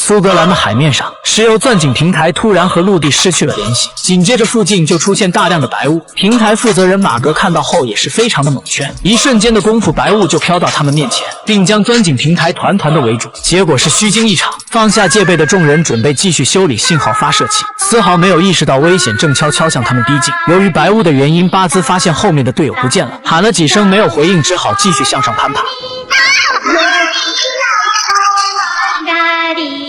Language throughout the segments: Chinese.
苏格兰的海面上，石油钻井平台突然和陆地失去了联系，紧接着附近就出现大量的白雾。平台负责人马格看到后也是非常的猛圈，一瞬间的功夫，白雾就飘到他们面前，并将钻井平台团团的围住。结果是虚惊一场，放下戒备的众人准备继续修理信号发射器，丝毫没有意识到危险正悄悄向他们逼近。由于白雾的原因，巴兹发现后面的队友不见了，喊了几声没有回应，只好继续向上攀爬。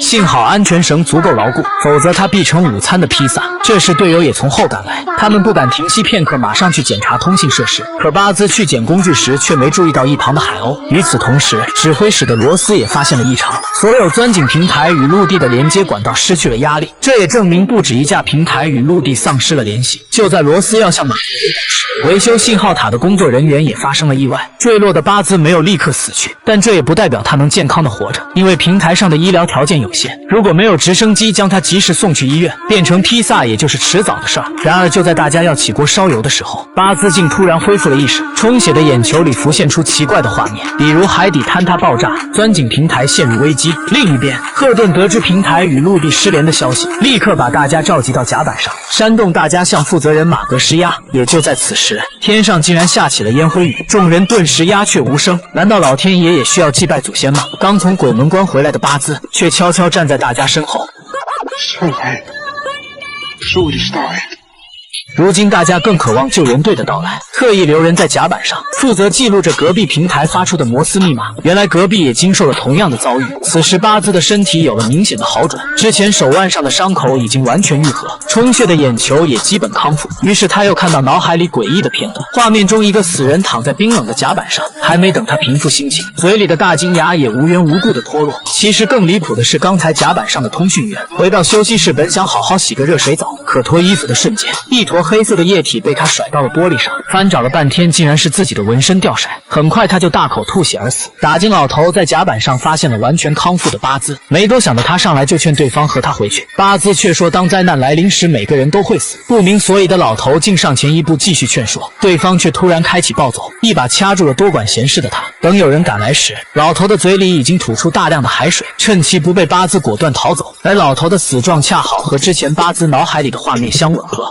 幸好安全绳足够牢固，否则它必成午餐的披萨。这时队友也从后赶来，他们不敢停息片刻，马上去检查通信设施。可巴兹去捡工具时却没注意到一旁的海鸥。与此同时，指挥室的罗斯也发现了异常，所有钻井平台与陆地的连接管道失去了压力，这也证明不止一架平台与陆地丧失了联系。就在罗斯要向马格时，维修信号塔的工作人员也发生了意外，坠落的巴兹没有立刻死去，但这也不代表他能健康的活着，因为平台上的医疗条件有限，如果没有直升机将他及时送去医院，变成披萨也就是迟早的事儿。然而就在大家要起锅烧油的时候，巴兹竟突然恢复了意识，充血的眼球里浮现出奇怪的画面，比如海底坍塌爆炸，钻井平台陷入危机。另一边，赫顿得知平台与陆地失联的消息，立刻把大家召集到甲板上，煽动大家向负责人马格施压。也就在此时，天上竟然下起了烟灰雨，众人顿时鸦雀无声。难道老天爷也需要祭拜祖先吗？刚从鬼门关回来的巴兹却悄悄站在大家身后。如今大家更渴望救援队的到来，特意留人在甲板上负责记录着隔壁平台发出的摩斯密码。原来隔壁也经受了同样的遭遇。此时巴兹的身体有了明显的好转，之前手腕上的伤口已经完全愈合，充血的眼球也基本康复。于是他又看到脑海里诡异的片段，画面中一个死人躺在冰冷的甲板上，还没等他平复心情，嘴里的大金牙也无缘无故的脱落。其实更离谱的是，刚才甲板上的通讯员回到休息室，本想好好洗个热水澡，可脱衣服的瞬间，一坨黑色的液体被他甩到了玻璃上，翻找了半天，竟然是自己的纹身掉色。很快他就大口吐血而死。打金老头在甲板上发现了完全康复的巴兹，没多想的他上来就劝对方和他回去，巴兹却说当灾难来临时每个人都会死。不明所以的老头竟上前一步继续劝说，对方却突然开启暴走，一把掐住了多管闲事的他。等有人赶来时，老头的嘴里已经吐出大量的海水，趁其不备，巴兹果断逃走，而老头的死状恰好和之前巴兹脑海里的画面相吻合。